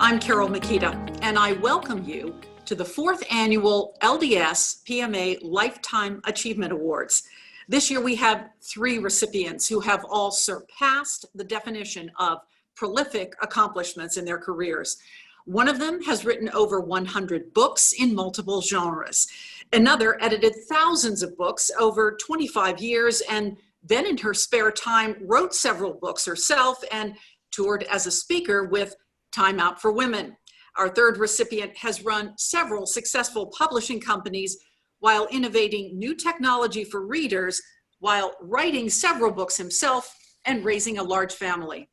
I'm Carol Makita, and I welcome you to the 4th annual LDSPMA Lifetime Achievement Awards. This year we have 3 recipients who have all surpassed the definition of prolific accomplishments in their careers. One of them has written over 100 books in multiple genres. Another edited thousands of books over 25 years, and then in her spare time wrote several books herself and toured as a speaker with Time Out for Women. Our 3rd recipient has run several successful publishing companies while innovating new technology for readers, while writing several books himself and raising a large family.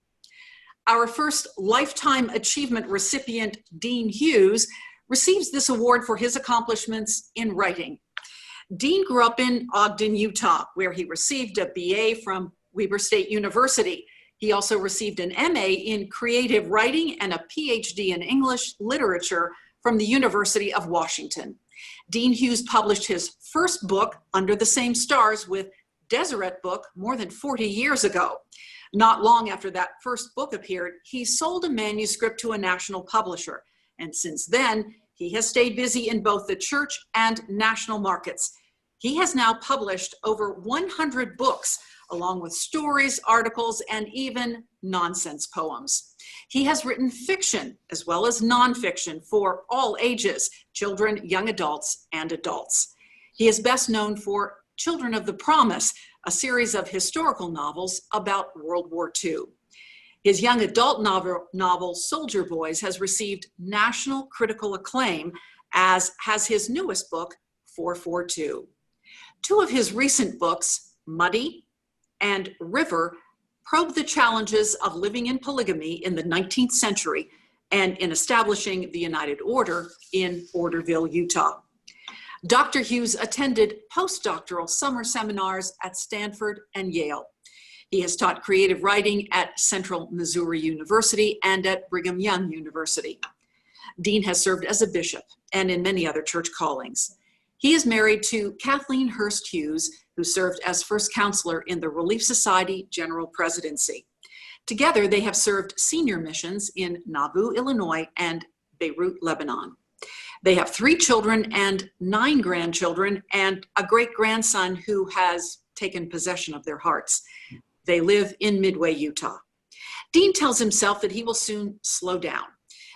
Our first Lifetime Achievement recipient, Dean Hughes, receives this award for his accomplishments in writing. Dean grew up in Ogden, Utah, where he received a BA from Weber State University. He also received an MA in creative writing and a PhD in English literature from the University of Washington. Dean Hughes published his first book, Under the Same Stars, with Deseret Book more than 40 years ago. Not long after that first book appeared, he sold a manuscript to a national publisher. And since then, he has stayed busy in both the church and national markets. He has now published over 100 books, along with stories, articles, and even nonsense poems. He has written fiction as well as nonfiction for all ages, children, young adults, and adults. He is best known for Children of the Promise, a series of historical novels about World War II. His young adult novel, Soldier Boys, has received national critical acclaim, as has his newest book, 442. 2 of his recent books, Muddy and River, probe the challenges of living in polygamy in the 19th century and in establishing the United Order in Orderville, Utah. Dr. Hughes attended postdoctoral summer seminars at Stanford and Yale. He has taught creative writing at Central Missouri University and at Brigham Young University. Dean has served as a bishop and in many other church callings. He is married to Kathleen Hurst Hughes, who served as first counselor in the Relief Society General Presidency. Together, they have served senior missions in Nauvoo, Illinois, and Beirut, Lebanon. They have 3 children and 9 grandchildren, and a great-grandson who has taken possession of their hearts. They live in Midway, Utah. Dean tells himself that he will soon slow down,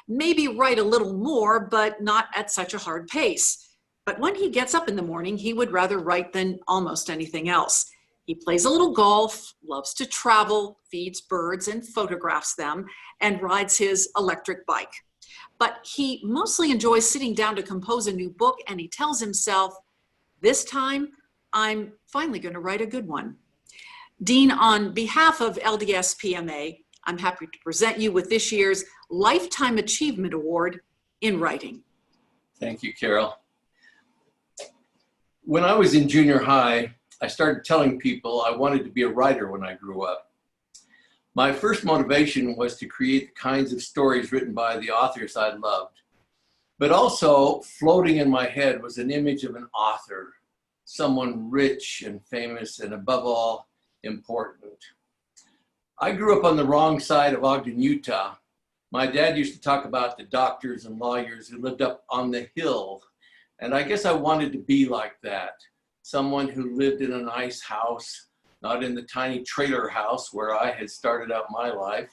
maybe write a little more, but not at such a hard pace. But when he gets up in the morning, he would rather write than almost anything else. He plays a little golf, loves to travel, feeds birds and photographs them, and rides his electric bike. But he mostly enjoys sitting down to compose a new book, and he tells himself, this time, I'm finally going to write a good one. Dean, on behalf of LDSPMA, I'm happy to present you with this year's Lifetime Achievement Award in Writing. Thank you, Carol. When I was in junior high, I started telling people I wanted to be a writer when I grew up. My first motivation was to create the kinds of stories written by the authors I loved. But also, floating in my head was an image of an author, someone rich and famous and above all, important. I grew up on the wrong side of Ogden, Utah. My dad used to talk about the doctors and lawyers who lived up on the hill. And I guess I wanted to be like that. Someone who lived in a nice house, not in the tiny trailer house where I had started out my life,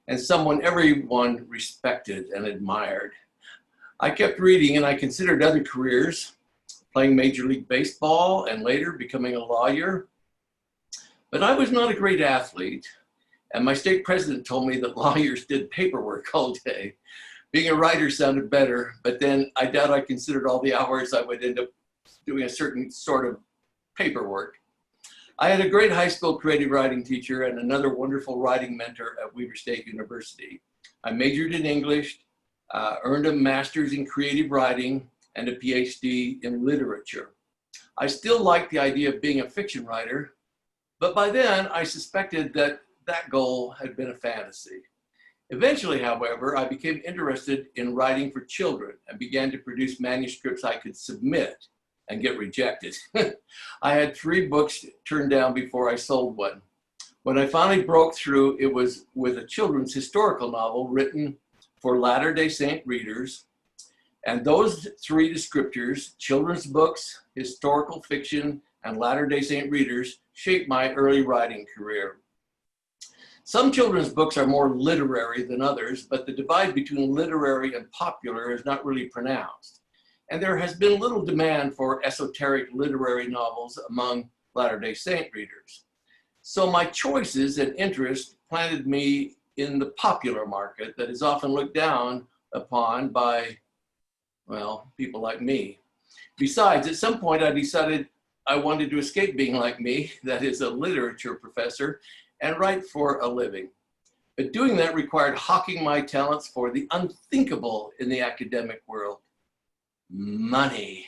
and someone everyone respected and admired. I kept reading and I considered other careers, playing Major League Baseball and later becoming a lawyer. But I was not a great athlete, and my state president told me that lawyers did paperwork all day. Being a writer sounded better, but then I doubt I considered all the hours I would end up doing a certain sort of paperwork. I had a great high school creative writing teacher and another wonderful writing mentor at Weber State University. I majored in English, earned a master's in creative writing and a PhD in literature. I still liked the idea of being a fiction writer, but by then I suspected that that goal had been a fantasy. Eventually, however, I became interested in writing for children and began to produce manuscripts I could submit and get rejected. I had 3 books turned down before I sold one. When I finally broke through, it was with a children's historical novel written for Latter-day Saint readers. And those three descriptors, children's books, historical fiction, and Latter-day Saint readers, shaped my early writing career. Some children's books are more literary than others, but the divide between literary and popular is not really pronounced. And there has been little demand for esoteric literary novels among Latter-day Saint readers. So my choices and interests planted me in the popular market that is often looked down upon by, well, people like me. Besides, at some point I decided I wanted to escape being like me, that is a literature professor, and write for a living. But doing that required hawking my talents for the unthinkable in the academic world: money.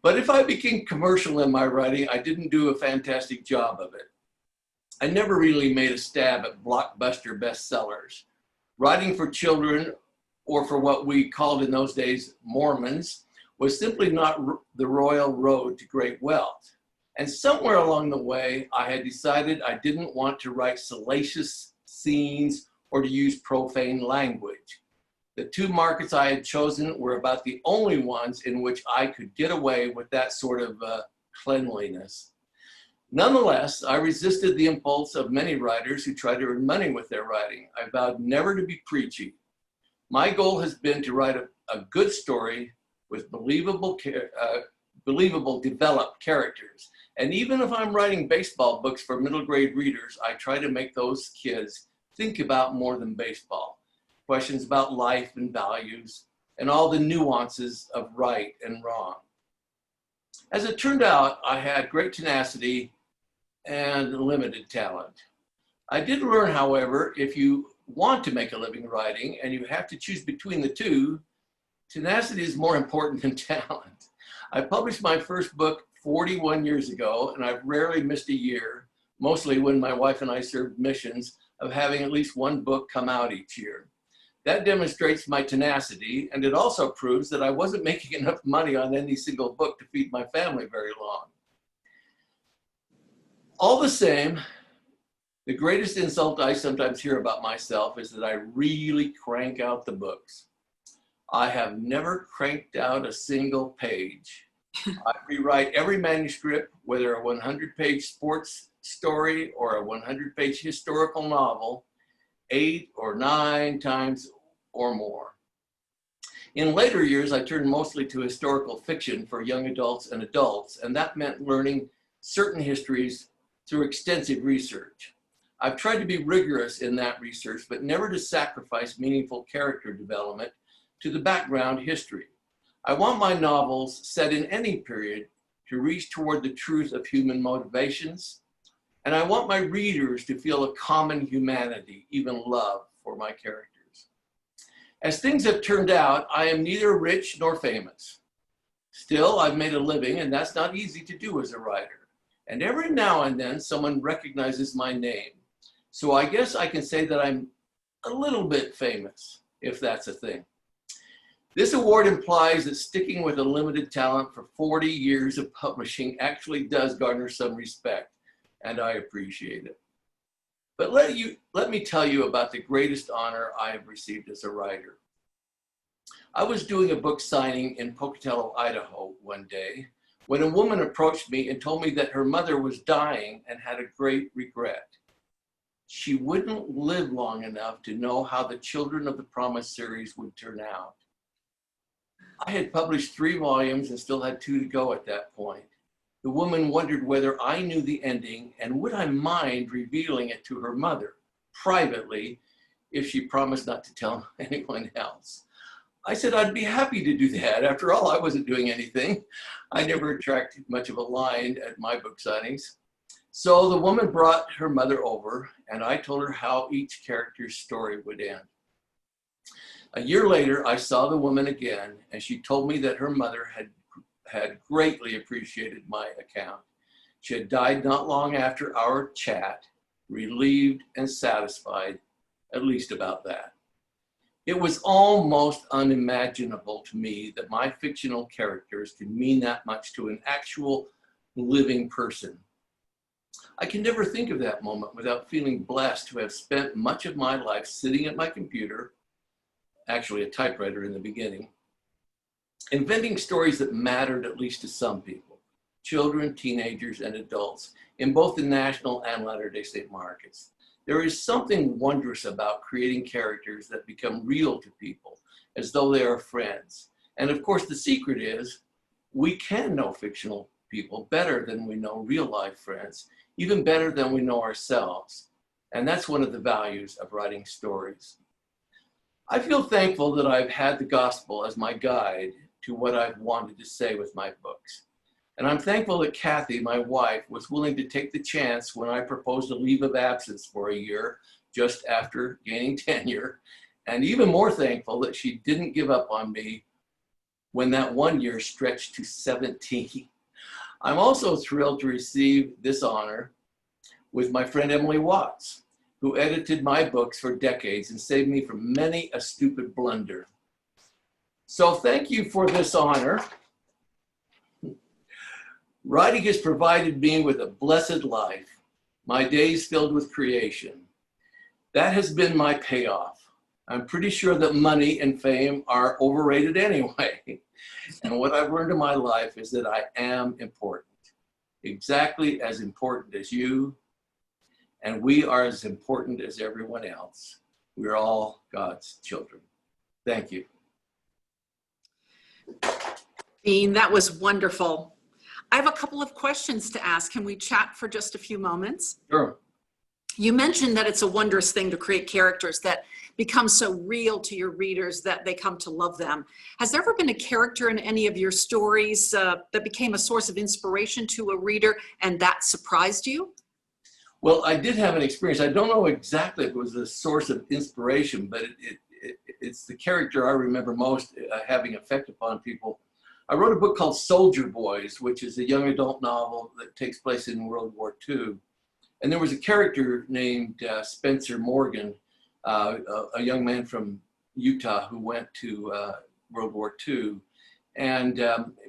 But if I became commercial in my writing, I didn't do a fantastic job of it. I never really made a stab at blockbuster bestsellers. Writing for children, or for what we called in those days Mormons, was simply not the royal road to great wealth. And somewhere along the way, I had decided I didn't want to write salacious scenes or to use profane language. The two markets I had chosen were about the only ones in which I could get away with that sort of cleanliness. Nonetheless, I resisted the impulse of many writers who try to earn money with their writing. I vowed never to be preachy. My goal has been to write a good story with believable, developed characters. And even if I'm writing baseball books for middle grade readers, I try to make those kids think about more than baseball. Questions about life and values and all the nuances of right and wrong. As it turned out, I had great tenacity and limited talent. I did learn, however, if you want to make a living writing and you have to choose between the two, tenacity is more important than talent. I published my first book 41 years ago, and I've rarely missed a year, mostly when my wife and I served missions, of having at least one book come out each year. That demonstrates my tenacity, and it also proves that I wasn't making enough money on any single book to feed my family very long. All the same, the greatest insult I sometimes hear about myself is that I really crank out the books. I have never cranked out a single page. I rewrite every manuscript, whether a 100-page sports story or a 100-page historical novel, 8 or 9 times or more. In later years, I turned mostly to historical fiction for young adults and adults, and that meant learning certain histories through extensive research. I've tried to be rigorous in that research, but never to sacrifice meaningful character development to the background history. I want my novels, set in any period, to reach toward the truth of human motivations, and I want my readers to feel a common humanity, even love, for my characters. As things have turned out, I am neither rich nor famous. Still, I've made a living, and that's not easy to do as a writer. And every now and then, someone recognizes my name. So I guess I can say that I'm a little bit famous, if that's a thing. This award implies that sticking with a limited talent for 40 years of publishing actually does garner some respect, and I appreciate it. But let me tell you about the greatest honor I have received as a writer. I was doing a book signing in Pocatello, Idaho one day when a woman approached me and told me that her mother was dying and had a great regret. She wouldn't live long enough to know how the Children of the Promise series would turn out. I had published 3 volumes and still had 2 to go at that point. The woman wondered whether I knew the ending and would I mind revealing it to her mother privately if she promised not to tell anyone else. I said I'd be happy to do that. After all, I wasn't doing anything. I never attracted much of a line at my book signings. So the woman brought her mother over, and I told her how each character's story would end. A year later, I saw the woman again, and she told me that her mother had greatly appreciated my account. She had died not long after our chat, relieved and satisfied, at least about that. It was almost unimaginable to me that my fictional characters could mean that much to an actual living person. I can never think of that moment without feeling blessed to have spent much of my life sitting at my computer, actually a typewriter in the beginning, inventing stories that mattered at least to some people, children, teenagers, and adults, in both the national and Latter-day Saint markets. There is something wondrous about creating characters that become real to people, as though they are friends. And of course, the secret is we can know fictional people better than we know real life friends, even better than we know ourselves. And that's one of the values of writing stories. I feel thankful that I've had the gospel as my guide to what I've wanted to say with my books. And I'm thankful that Kathy, my wife, was willing to take the chance when I proposed a leave of absence for a year just after gaining tenure. And even more thankful that she didn't give up on me when that 1 year stretched to 17. I'm also thrilled to receive this honor with my friend Emily Watts, who edited my books for decades and saved me from many a stupid blunder. So thank you for this honor. Writing has provided me with a blessed life, my days filled with creation. That has been my payoff. I'm pretty sure that money and fame are overrated anyway. And what I've learned in my life is that I am important, exactly as important as you, and we are as important as everyone else. We're all God's children. Thank you. Dean, that was wonderful. I have a couple of questions to ask. Can we chat for just a few moments? Sure. You mentioned that it's a wondrous thing to create characters that become so real to your readers that they come to love them. Has there ever been a character in any of your stories that became a source of inspiration to a reader and that surprised you? Well, I did have an experience. I don't know exactly if it was a source of inspiration, but it's the character I remember most having effect upon people. I wrote a book called Soldier Boys, which is a young adult novel that takes place in World War II. And there was a character named Spencer Morgan, a young man from Utah who went to World War II, and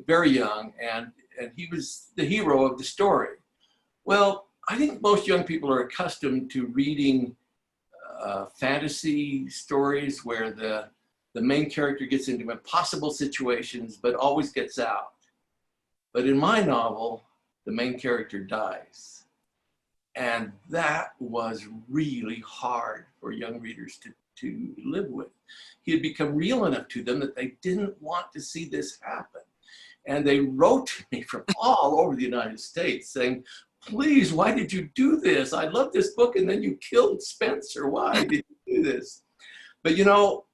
very young, and he was the hero of the story. Well, I think most young people are accustomed to reading fantasy stories where the main character gets into impossible situations but always gets out. But in my novel, the main character dies. And that was really hard for young readers to live with. He had become real enough to them that they didn't want to see this happen. And they wrote to me from all over the United States saying, please, why did you do this? I love this book and then you killed Spencer. Why did you do this? But you know,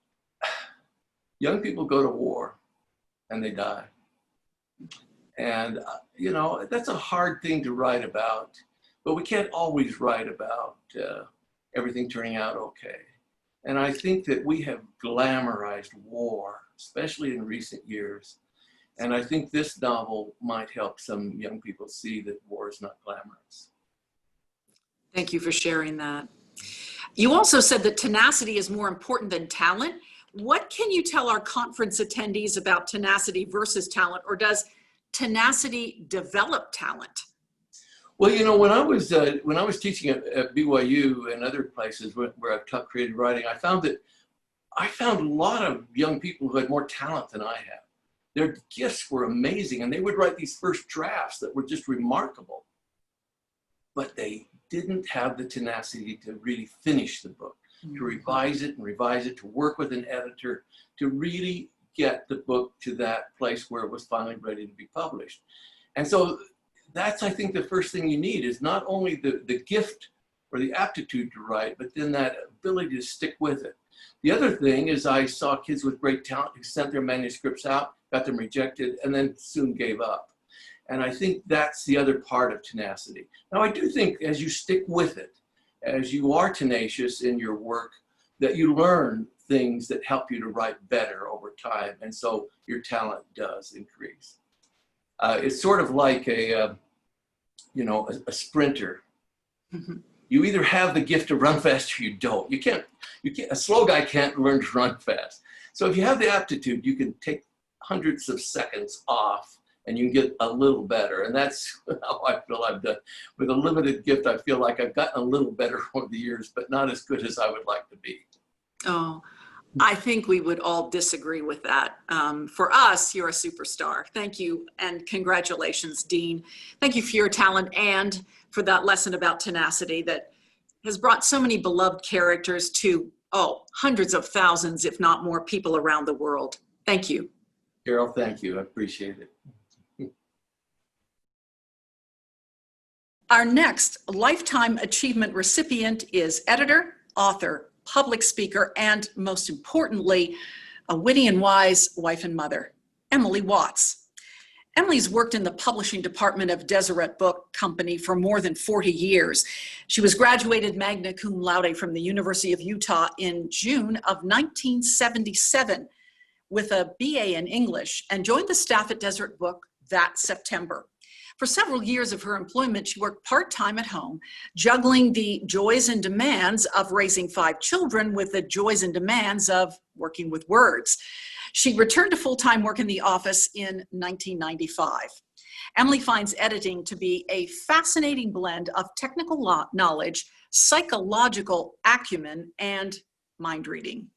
young people go to war and they die. And you know, that's a hard thing to write about. But we can't always write about everything turning out okay. And I think that we have glamorized war, especially in recent years. And I think this novel might help some young people see that war is not glamorous. Thank you for sharing that. You also said that tenacity is more important than talent. What can you tell our conference attendees about tenacity versus talent, or does tenacity develop talent? Well, you know, when I was teaching at BYU and other places where I've taught creative writing, I found a lot of young people who had more talent than I have. Their gifts were amazing, and they would write these first drafts that were just remarkable. But they didn't have the tenacity to really finish the book, to revise it, to work with an editor, to really get the book to that place where it was finally ready to be published. And so that's, I think, the first thing you need is not only the gift or the aptitude to write, but then that ability to stick with it. The other thing is I saw kids with great talent who sent their manuscripts out, got them rejected, and then soon gave up. And I think that's the other part of tenacity. Now, I do think as you stick with it, as you are tenacious in your work, that you learn things that help you to write better over time. And so your talent does increase. It's sort of like a sprinter. Mm-hmm. You either have the gift to run fast or you don't. A slow guy can't learn to run fast. So if you have the aptitude, you can take hundreds of seconds off and you can get a little better. And that's how I feel I've done. With a limited gift, I feel like I've gotten a little better over the years, but not as good as I would like to be. Oh, I think we would all disagree with that. For us, you're a superstar. Thank you and congratulations, Dean. Thank you for your talent and for that lesson about tenacity that has brought so many beloved characters to, hundreds of thousands, if not more, people around the world. Thank you. Carol, thank you. I appreciate it. Our next Lifetime Achievement recipient is editor, author, public speaker, and most importantly, a witty and wise wife and mother, Emily Watts. Emily's worked in the publishing department of Deseret Book Company for more than 40 years. She was graduated magna cum laude from the University of Utah in June of 1977 with a BA in English and joined the staff at Deseret Book that September. For several years of her employment, she worked part-time at home, juggling the joys and demands of raising 5 children with the joys and demands of working with words. She returned to full-time work in the office in 1995. Emily finds editing to be a fascinating blend of technical knowledge, psychological acumen, and mind reading.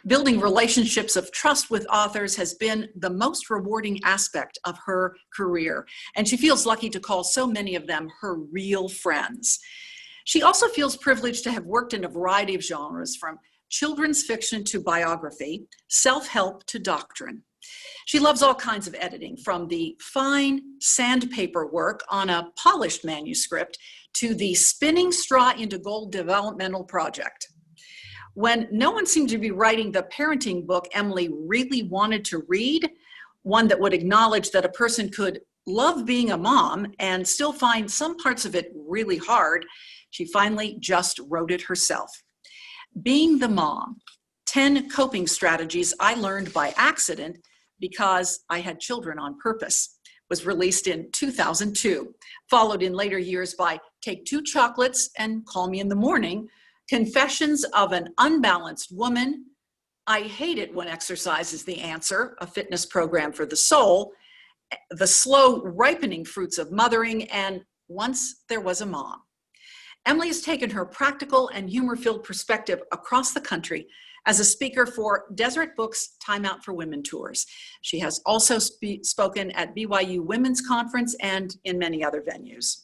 Building relationships of trust with authors has been the most rewarding aspect of her career, and she feels lucky to call so many of them her real friends. She also feels privileged to have worked in a variety of genres, from children's fiction to biography, self-help to doctrine. She loves all kinds of editing, from the fine sandpaper work on a polished manuscript to the spinning straw into gold developmental project. When no one seemed to be writing the parenting book Emily really wanted to read, one that would acknowledge that a person could love being a mom and still find some parts of it really hard, she finally just wrote it herself. Being the Mom, 10 Coping Strategies I Learned by Accident Because I Had Children on Purpose, was released in 2002, followed in later years by Take 2 Chocolates and Call Me in the Morning, Confessions of an Unbalanced Woman, I Hate It When Exercise is the Answer, a fitness program for the soul, The Slow Ripening Fruits of Mothering, and Once There Was a Mom. Emily has taken her practical and humor-filled perspective across the country as a speaker for Deseret Book's Time Out for Women tours. She has also spoken at BYU Women's Conference and in many other venues.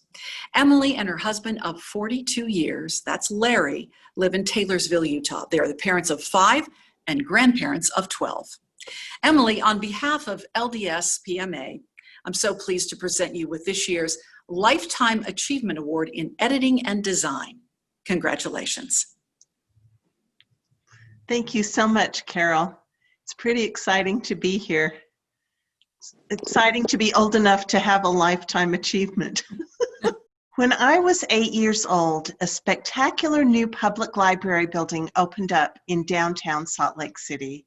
Emily and her husband of 42 years, that's Larry, live in Taylorsville, Utah. They are the parents of 5 and grandparents of 12. Emily, on behalf of LDSPMA, I'm so pleased to present you with this year's Lifetime Achievement Award in Editing and Design. Congratulations. Thank you so much, Carol. It's pretty exciting to be here. It's exciting to be old enough to have a lifetime achievement. When I was 8 years old, a spectacular new public library building opened up in downtown Salt Lake City.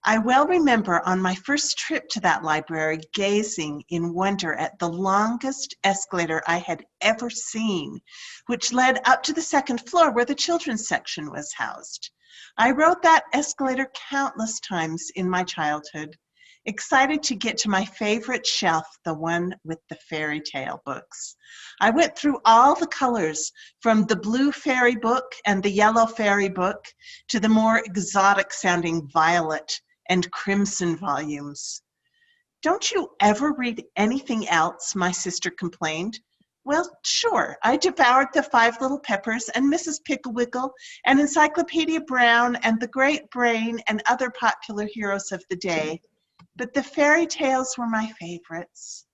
I well remember on my first trip to that library gazing in wonder at the longest escalator I had ever seen, which led up to the 2nd floor where the children's section was housed. I rode that escalator countless times in my childhood, excited to get to my favorite shelf, the one with the fairy tale books. I went through all the colors, from the blue fairy book and the yellow fairy book to the more exotic sounding violet and crimson volumes. "Don't you ever read anything else?" my sister complained. Well, sure, I devoured the 5 Little Peppers and Mrs. Pickle-Wickle and Encyclopedia Brown and The Great Brain and other popular heroes of the day. But the fairy tales were my favorites.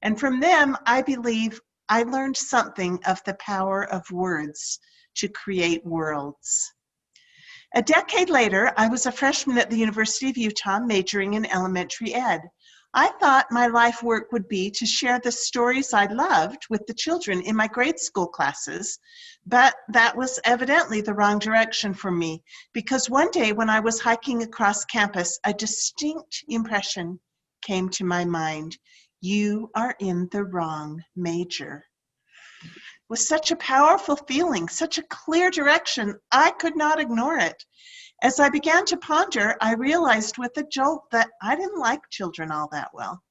And from them, I believe I learned something of the power of words to create worlds. A decade later, I was a freshman at the University of Utah, majoring in elementary ed. I thought my life work would be to share the stories I loved with the children in my grade school classes, but that was evidently the wrong direction for me, because one day when I was hiking across campus, a distinct impression came to my mind. You are in the wrong major. It was such a powerful feeling, such a clear direction, I could not ignore it. As I began to ponder, I realized with a jolt that I didn't like children all that well.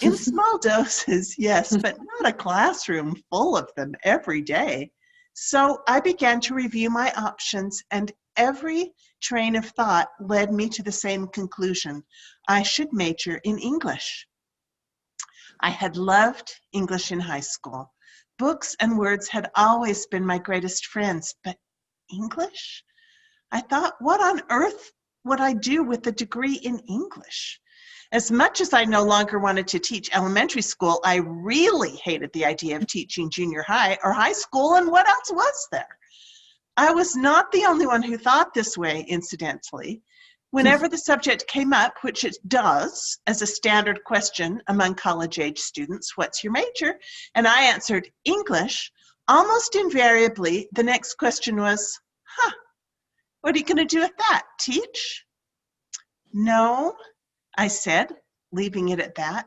In small doses, yes, but not a classroom full of them every day. So I began to review my options, and every train of thought led me to the same conclusion. I should major in English. I had loved English in high school. Books and words had always been my greatest friends, but English? I thought, what on earth would I do with a degree in English? As much as I no longer wanted to teach elementary school, I really hated the idea of teaching junior high or high school, and what else was there? I was not the only one who thought this way, incidentally. Whenever the subject came up, which it does as a standard question among college-age students, what's your major? And I answered English, almost invariably the next question was, what are you going to do with that? Teach? No, I said, leaving it at that.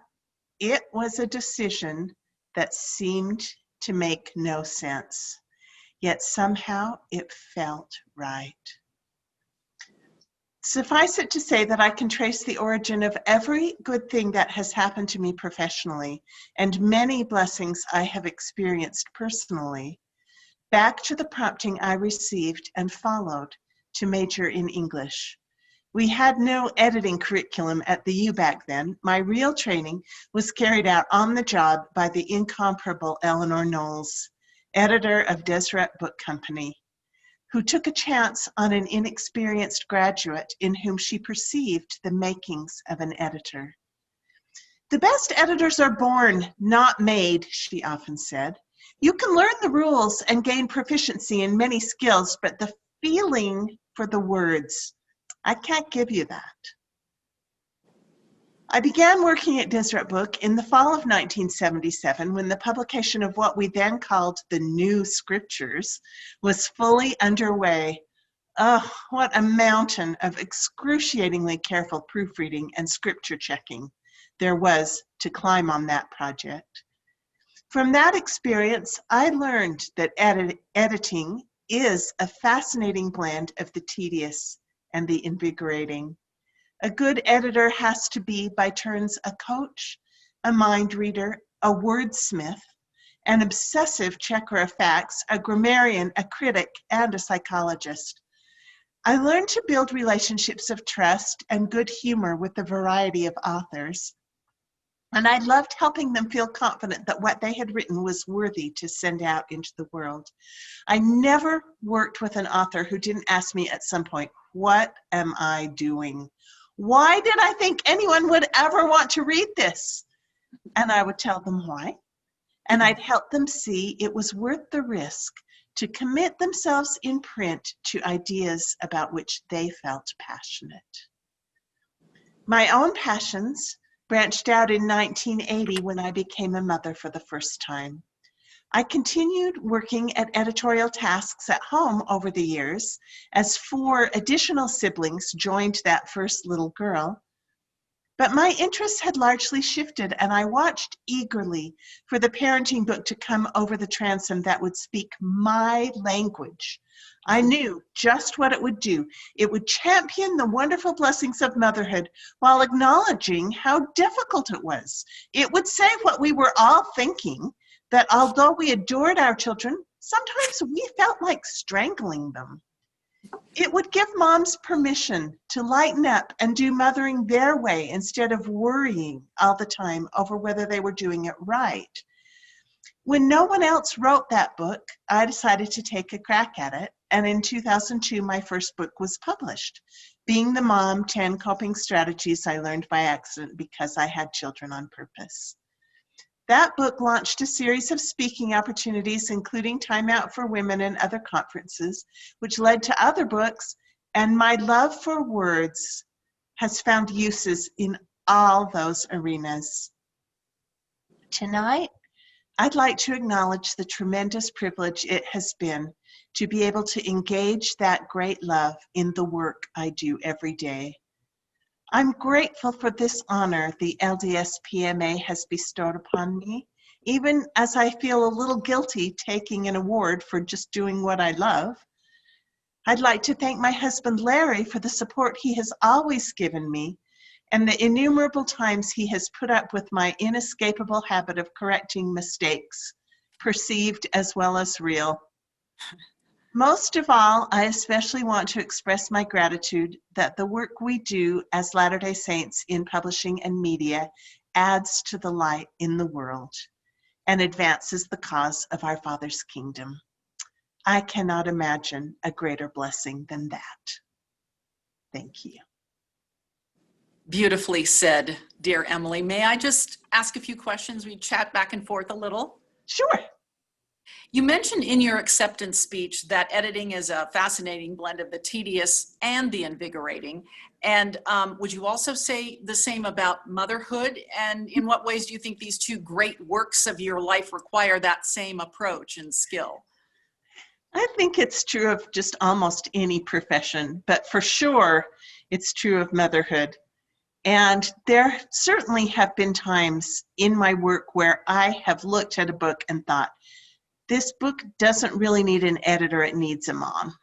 It was a decision that seemed to make no sense, yet somehow it felt right. Suffice it to say that I can trace the origin of every good thing that has happened to me professionally, and many blessings I have experienced personally, back to the prompting I received and followed to major in English. We had no editing curriculum at the U back then. My real training was carried out on the job by the incomparable Eleanor Knowles, editor of Deseret Book Company, who took a chance on an inexperienced graduate in whom she perceived the makings of an editor. The best editors are born, not made, she often said. You can learn the rules and gain proficiency in many skills, but the feeling for the words, I can't give you that. I began working at Deseret Book in the fall of 1977 when the publication of what we then called the New Scriptures was fully underway. Oh, what a mountain of excruciatingly careful proofreading and scripture checking there was to climb on that project. From that experience, I learned that editing is a fascinating blend of the tedious and the invigorating. A good editor has to be, by turns, a coach, a mind reader, a wordsmith, an obsessive checker of facts, a grammarian, a critic, and a psychologist. I learned to build relationships of trust and good humor with a variety of authors, and I loved helping them feel confident that what they had written was worthy to send out into the world. I never worked with an author who didn't ask me at some point, what am I doing? Why did I think anyone would ever want to read this? And I would tell them why. And I'd help them see it was worth the risk to commit themselves in print to ideas about which they felt passionate. My own passions branched out in 1980 when I became a mother for the first time. I continued working at editorial tasks at home over the years as 4 additional siblings joined that first little girl. But my interests had largely shifted, and I watched eagerly for the parenting book to come over the transom that would speak my language. I knew just what it would do. It would champion the wonderful blessings of motherhood while acknowledging how difficult it was. It would say what we were all thinking, that although we adored our children, sometimes we felt like strangling them. It would give moms permission to lighten up and do mothering their way instead of worrying all the time over whether they were doing it right. When no one else wrote that book, I decided to take a crack at it, and in 2002, my first book was published, Being the Mom, 10 Coping Strategies I Learned by Accident Because I Had Children on Purpose. That book launched a series of speaking opportunities, including Time Out for Women and other conferences, which led to other books, and my love for words has found uses in all those arenas. Tonight, I'd like to acknowledge the tremendous privilege it has been to be able to engage that great love in the work I do every day. I'm grateful for this honor the LDSPMA has bestowed upon me, even as I feel a little guilty taking an award for just doing what I love. I'd like to thank my husband Larry for the support he has always given me and the innumerable times he has put up with my inescapable habit of correcting mistakes, perceived as well as real. Most of all, I especially want to express my gratitude that the work we do as Latter-day Saints in publishing and media adds to the light in the world and advances the cause of our Father's kingdom. I cannot imagine a greater blessing than that. Thank you. Beautifully said, dear Emily. May I just ask a few questions? We chat back and forth a little. Sure. You mentioned in your acceptance speech that editing is a fascinating blend of the tedious and the invigorating. And would you also say the same about motherhood? And in what ways do you think these two great works of your life require that same approach and skill? I think it's true of just almost any profession, but for sure it's true of motherhood. And there certainly have been times in my work where I have looked at a book and thought, this book doesn't really need an editor, it needs a mom.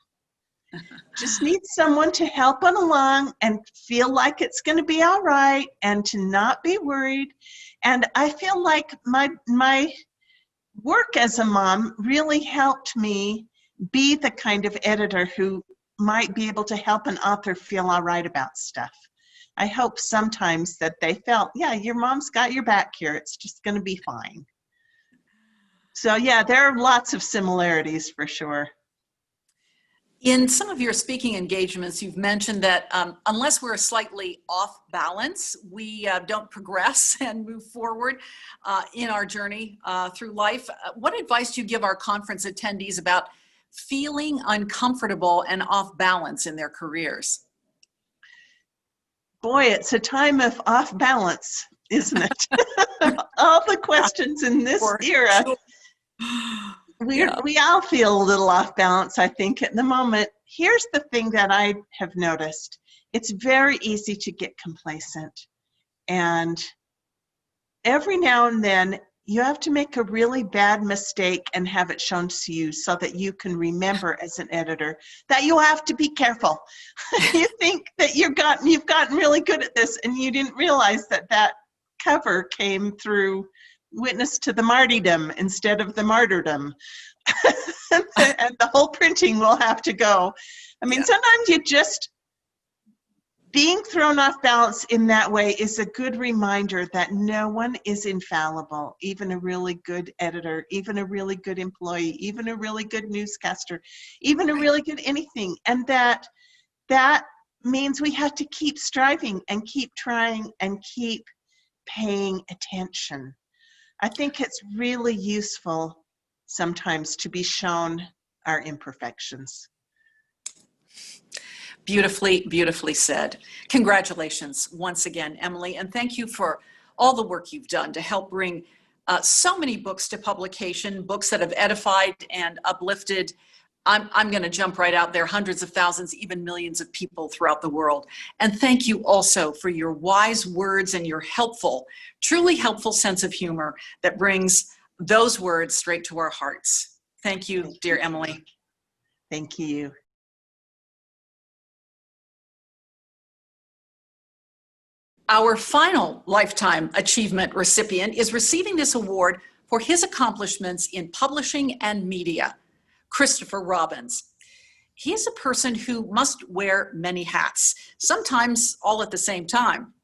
Just needs someone to help it along and feel like it's going to be all right and to not be worried. And I feel like my work as a mom really helped me be the kind of editor who might be able to help an author feel all right about stuff. I hope sometimes that they felt, yeah, your mom's got your back here. It's just going to be fine. So yeah, there are lots of similarities for sure. In some of your speaking engagements, you've mentioned that unless we're slightly off balance, we don't progress and move forward in our journey through life. What advice do you give our conference attendees about feeling uncomfortable and off balance in their careers? Boy, it's a time of off balance, isn't it? All the questions in this era. We all feel a little off balance, I think, at the moment. Here's the thing that I have noticed. It's very easy to get complacent. And every now and then, you have to make a really bad mistake and have it shown to you so that you can remember as an editor that you have to be careful. You think that you've gotten really good at this and you didn't realize that that cover came through witness to the martyrdom instead of the martyrdom. And the whole printing will have to go. I mean, sometimes you just, being thrown off balance in that way is a good reminder that no one is infallible, even a really good editor, even a really good employee, even a really good newscaster, even a really good anything. And that means we have to keep striving and keep trying and keep paying attention. I think it's really useful sometimes to be shown our imperfections. Beautifully, beautifully said. Congratulations once again, Emily, and thank you for all the work you've done to help bring so many books to publication, books that have edified and uplifted. I'm going to jump right out there, hundreds of thousands, even millions of people throughout the world. And thank you also for your wise words and your helpful, truly helpful sense of humor that brings those words straight to our hearts. Thank you, dear Emily. Thank you. Our final Lifetime Achievement recipient is receiving this award for his accomplishments in publishing and media, Christopher Robbins. He is a person who must wear many hats, sometimes all at the same time.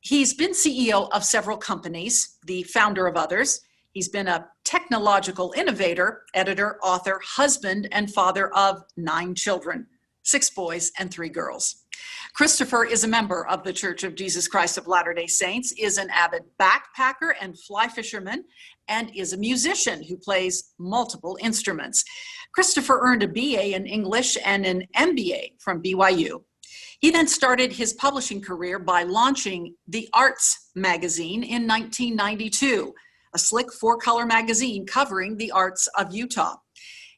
He's been CEO of several companies, the founder of others. He's been a technological innovator, editor, author, husband, and father of 9 children, 6 boys and 3 girls. Christopher is a member of the Church of Jesus Christ of Latter-day Saints, is an avid backpacker and fly fisherman, and is a musician who plays multiple instruments. Christopher earned a BA in English and an MBA from BYU. He then started his publishing career by launching The Arts magazine in 1992, a slick 4-color magazine covering the arts of Utah.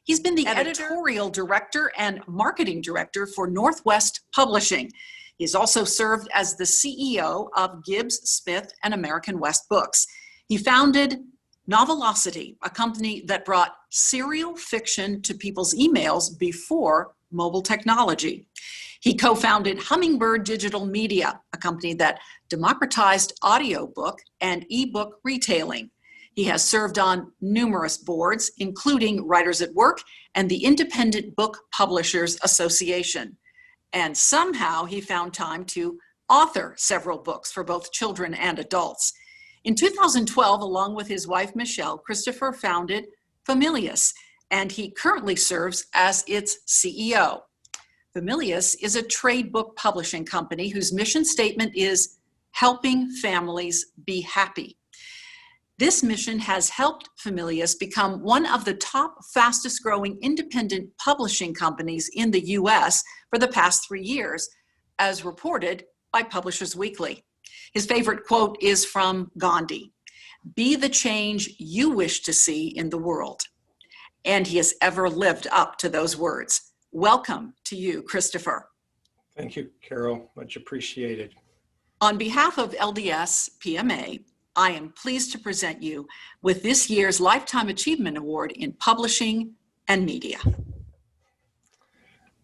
He's been the editorial director and marketing director for Northwest Publishing. He's also served as the CEO of Gibbs, Smith, and American West Books. He founded Novelocity, a company that brought serial fiction to people's emails before mobile technology. He co-founded Hummingbird Digital Media, a company that democratized audiobook and ebook retailing. He has served on numerous boards, including Writers at Work and the Independent Book Publishers Association. And somehow he found time to author several books for both children and adults. In 2012, along with his wife, Michelle, Christopher founded Familius, and he currently serves as its CEO. Familius is a trade book publishing company whose mission statement is helping families be happy. This mission has helped Familius become one of the top fastest growing independent publishing companies in the US for the past 3 years, as reported by Publishers Weekly. His favorite quote is from Gandhi: "Be the change you wish to see in the world." And he has ever lived up to those words. Welcome to you, Christopher. Thank you, Carol. Much appreciated. On behalf of LDSPMA, I am pleased to present you with this year's Lifetime Achievement Award in Publishing and Media.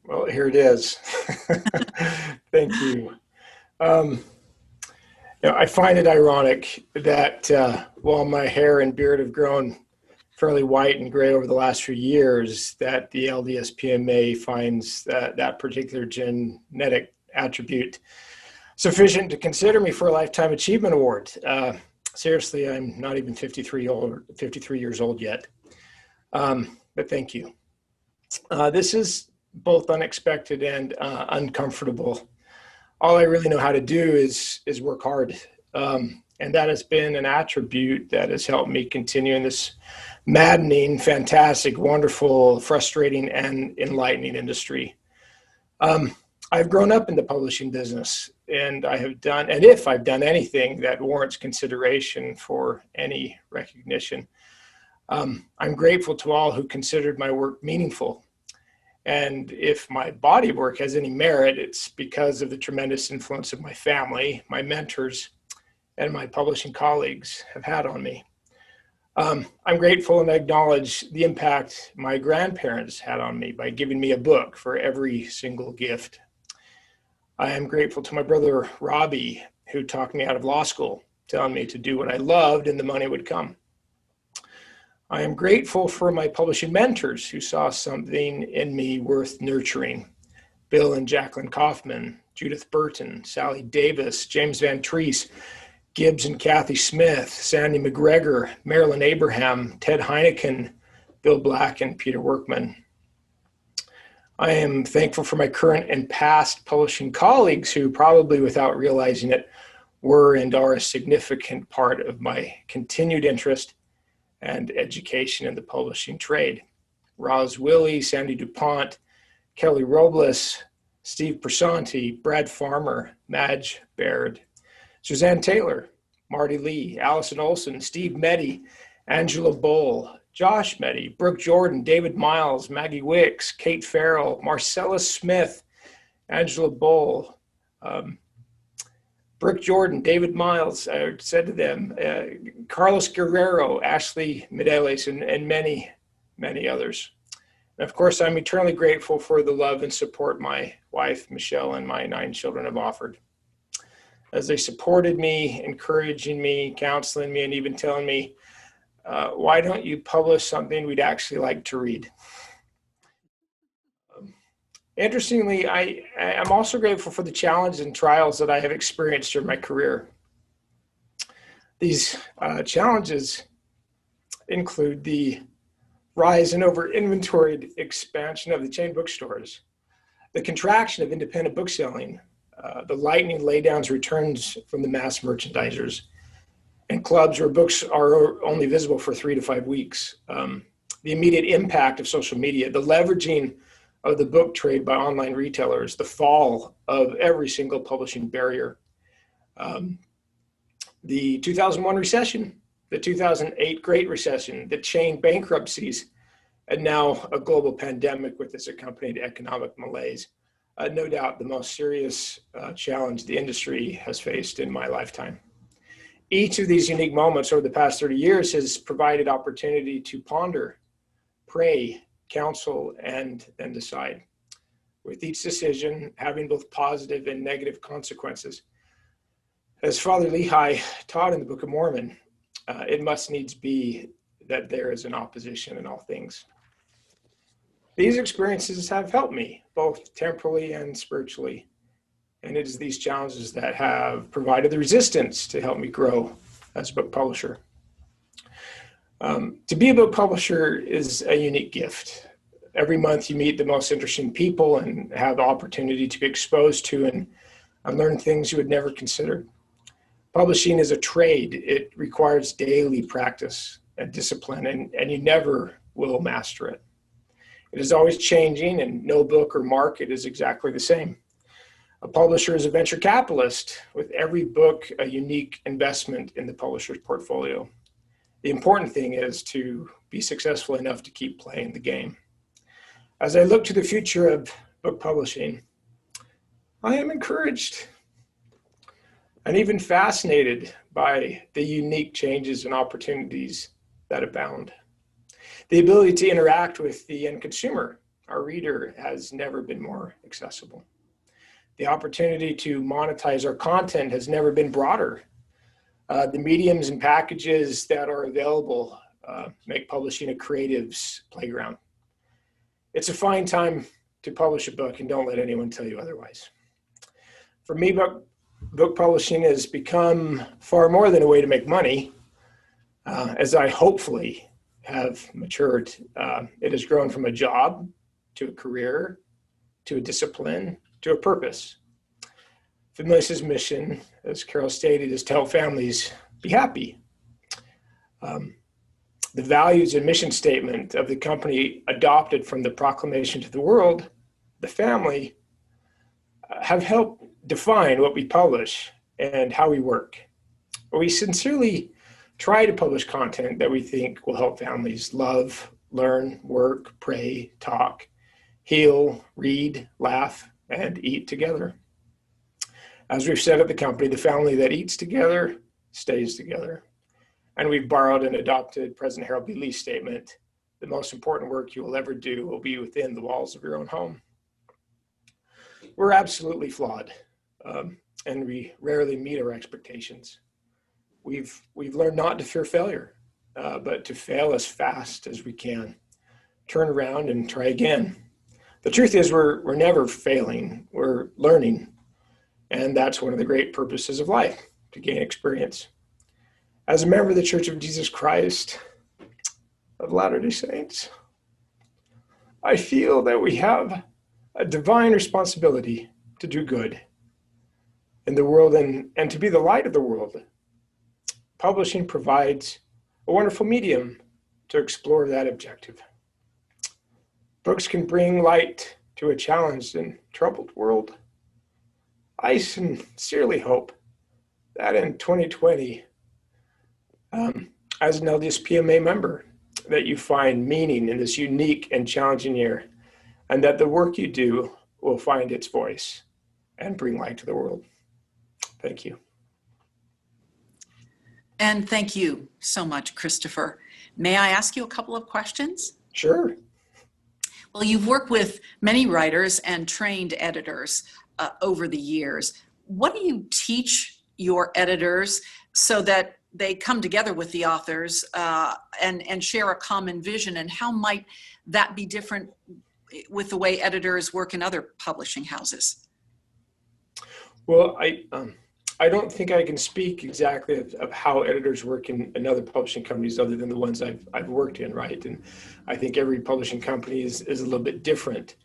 Well, here it is. Thank you. I find it ironic that while my hair and beard have grown fairly white and gray over the last few years, that the LDSPMA finds that particular genetic attribute sufficient to consider me for a Lifetime Achievement Award. Seriously, I'm not even 53 years old yet, but thank you. This is both unexpected and uncomfortable. All I really know how to do is work hard, and that has been an attribute that has helped me continue in this maddening, fantastic, wonderful, frustrating, and enlightening industry. I've grown up in the publishing business, and if I've done anything that warrants consideration for any recognition, I'm grateful to all who considered my work meaningful. And if my body of work has any merit, it's because of the tremendous influence of my family, my mentors, and my publishing colleagues have had on me. I'm grateful and acknowledge the impact my grandparents had on me by giving me a book for every single gift. I am grateful to my brother, Robbie, who talked me out of law school, telling me to do what I loved and the money would come. I am grateful for my publishing mentors who saw something in me worth nurturing. Bill and Jacqueline Kaufman, Judith Burton, Sally Davis, James Van Treese, Gibbs and Kathy Smith, Sandy McGregor, Marilyn Abraham, Ted Heineken, Bill Black, and Peter Workman. I am thankful for my current and past publishing colleagues who, probably without realizing it, were and are a significant part of my continued interest and education in the publishing trade. Roz Willie, Sandy DuPont, Kelly Robles, Steve Persanti, Brad Farmer, Madge Baird, Suzanne Taylor, Marty Lee, Allison Olson, Steve Meddy, Angela Bowl, Josh Meddy, Brooke Jordan, David Miles, Maggie Wicks, Kate Farrell, Marcella Smith, Angela Bowl, Brooke Jordan, David Miles, I said to them, Carlos Guerrero, Ashley Mideles, and many, many others. And of course, I'm eternally grateful for the love and support my wife, Michelle, and my 9 children have offered. As they supported me, encouraging me, counseling me, and even telling me, why don't you publish something we'd actually like to read? Interestingly, I'm also grateful for the challenges and trials that I have experienced during my career. These challenges include the rise in over-inventoried expansion of the chain bookstores, the contraction of independent book selling, the lightning laydowns returns from the mass merchandisers, and clubs where books are only visible for 3 to 5 weeks, the immediate impact of social media, the leveraging of the book trade by online retailers, the fall of every single publishing barrier, the 2001 recession, the 2008 Great Recession, the chain bankruptcies, and now a global pandemic with its accompanied economic malaise. No doubt the most serious challenge the industry has faced in my lifetime. Each of these unique moments over the past 30 years has provided opportunity to ponder, pray, counsel, and then decide, with each decision having both positive and negative consequences. As Father Lehi taught in the Book of Mormon, it must needs be that there is an opposition in all things. These experiences have helped me, both temporally and spiritually. And it is these challenges that have provided the resistance to help me grow as a book publisher. To be a book publisher is a unique gift. Every month you meet the most interesting people and have the opportunity to be exposed to and learn things you would never consider. Publishing is a trade. It requires daily practice and discipline, and you never will master it. It is always changing, and no book or market is exactly the same. A publisher is a venture capitalist, with every book a unique investment in the publisher's portfolio. The important thing is to be successful enough to keep playing the game. As I look to the future of book publishing, I am encouraged and even fascinated by the unique changes and opportunities that abound. The ability to interact with the end consumer, our reader, has never been more accessible. The opportunity to monetize our content has never been broader. The mediums and packages that are available make publishing a creative's playground. It's a fine time to publish a book, and don't let anyone tell you otherwise. For me, book publishing has become far more than a way to make money. As I hopefully have matured, it has grown from a job to a career, to a discipline, to a purpose. Familis's mission, as Carol stated, is to help families be happy. The values and mission statement of the company adopted from the proclamation to the world, the family, have helped define what we publish and how we work. We sincerely try to publish content that we think will help families love, learn, work, pray, talk, heal, read, laugh, and eat together. As we've said at the company, the family that eats together stays together. And we've borrowed and adopted President Harold B. Lee's statement: the most important work you will ever do will be within the walls of your own home. We're absolutely flawed, and we rarely meet our expectations. We've learned not to fear failure, but to fail as fast as we can, turn around and try again. The truth is we're never failing, we're learning. And that's one of the great purposes of life, to gain experience. As a member of the Church of Jesus Christ of Latter-day Saints, I feel that we have a divine responsibility to do good in the world and to be the light of the world. Publishing provides a wonderful medium to explore that objective. Books can bring light to a challenged and troubled world. I sincerely hope that in 2020, as an LDSPMA member, that you find meaning in this unique and challenging year, and that the work you do will find its voice and bring light to the world. Thank you. And thank you so much, Christopher. May I ask you a couple of questions? Sure. Well, you've worked with many writers and trained editors over the years. What do you teach your editors so that they come together with the authors and share a common vision? And how might that be different with the way editors work in other publishing houses? Well, I don't think I can speak exactly of how editors work in other publishing companies other than the ones I've worked in, right? And I think every publishing company is a little bit different.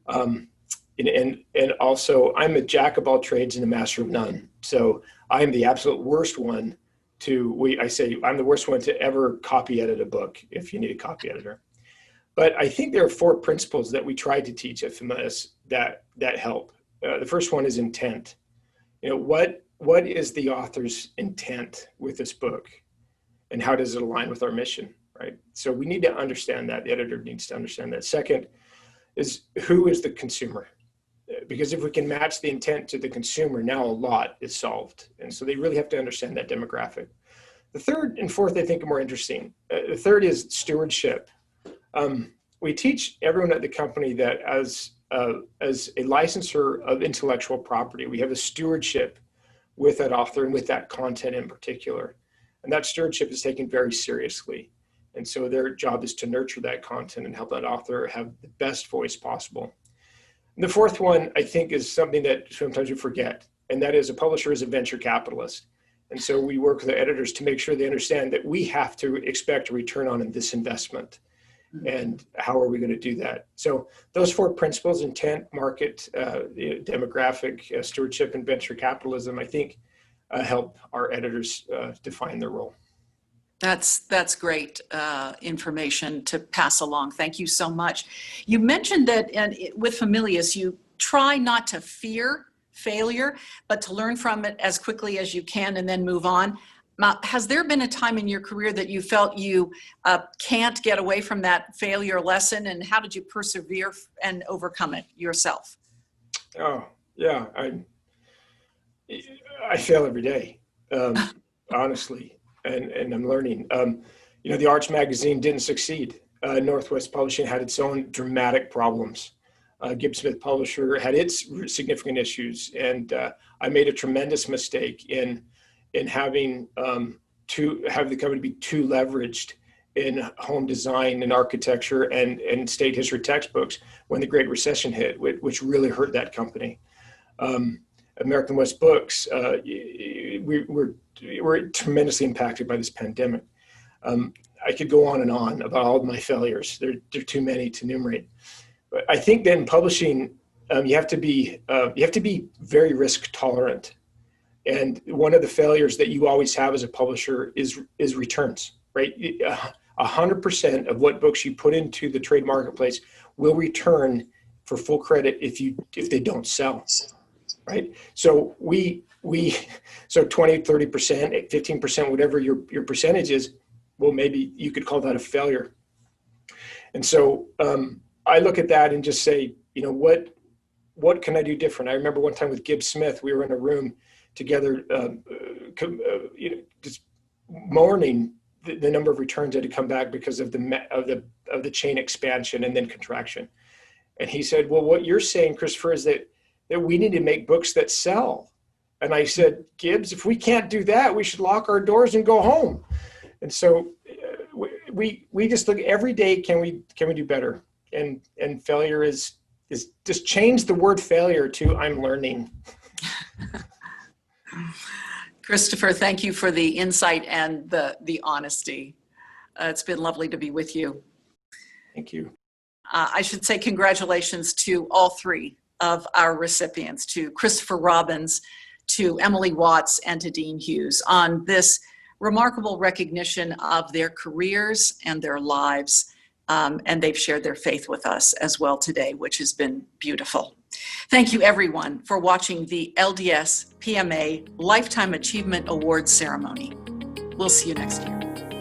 And also, I'm a jack of all trades and a master of none. So I'm the absolute worst one I'm the worst one to ever copy edit a book if you need a copy editor. But I think there are 4 principles that we try to teach at Familis that help. The first one is intent. You know, what is the author's intent with this book, and how does it align with our mission, right? So we need to understand that. The editor needs to understand that. Second is, who is the consumer? Because if we can match the intent to the consumer, now a lot is solved. And so they really have to understand that demographic. The third and fourth, I think, are more interesting. The third is stewardship. We teach everyone at the company that as a licensor of intellectual property, we have a stewardship with that author and with that content in particular. And that stewardship is taken very seriously. And so their job is to nurture that content and help that author have the best voice possible. And the fourth one, I think, is something that sometimes we forget, and that is a publisher is a venture capitalist. And so we work with the editors to make sure they understand that we have to expect a return on this investment. And how are we going to do that? So those four principles, intent, market, demographic, stewardship, and venture capitalism, I think help our editors define their role. That's great information to pass along. Thank you so much. You mentioned that with Familius, you try not to fear failure, but to learn from it as quickly as you can and then move on. Has there been a time in your career that you felt you can't get away from that failure lesson, and how did you persevere and overcome it yourself? Oh, yeah. I fail every day, honestly, and I'm learning. The Arts magazine didn't succeed. Northwest Publishing had its own dramatic problems. Gibbs Smith Publisher had its significant issues, and I made a tremendous mistake in having to have the company be too leveraged in home design and architecture and state history textbooks when the Great Recession hit, which really hurt that company. American West Books, we're tremendously impacted by this pandemic. I could go on and on about all of my failures. There are too many to enumerate. But I think that in publishing, you have to be very risk tolerant. And one of the failures that you always have as a publisher is returns, right? 100% of what books you put into the trade marketplace will return for full credit if they don't sell, right? So so 20, 30%, 15%, whatever your percentage is, well, maybe you could call that a failure. And so I look at that and just say, what can I do different? I remember one time with Gibbs Smith, we were in a room together, just mourning the number of returns that had come back because of the chain expansion and then contraction. And he said, well, what you're saying, Christopher, is that we need to make books that sell. And I said, Gibbs, if we can't do that, we should lock our doors and go home. And so we just look every day, can we do better? And failure is just change the word failure to I'm learning. Christopher, thank you for the insight and the honesty. It's been lovely to be with you. Thank you. I should say congratulations to all three of our recipients, to Christopher Robbins, to Emily Watts, and to Dean Hughes on this remarkable recognition of their careers and their lives. And they've shared their faith with us as well today, which has been beautiful. Thank you, everyone, for watching the LDSPMA Lifetime Achievement Awards ceremony. We'll see you next year.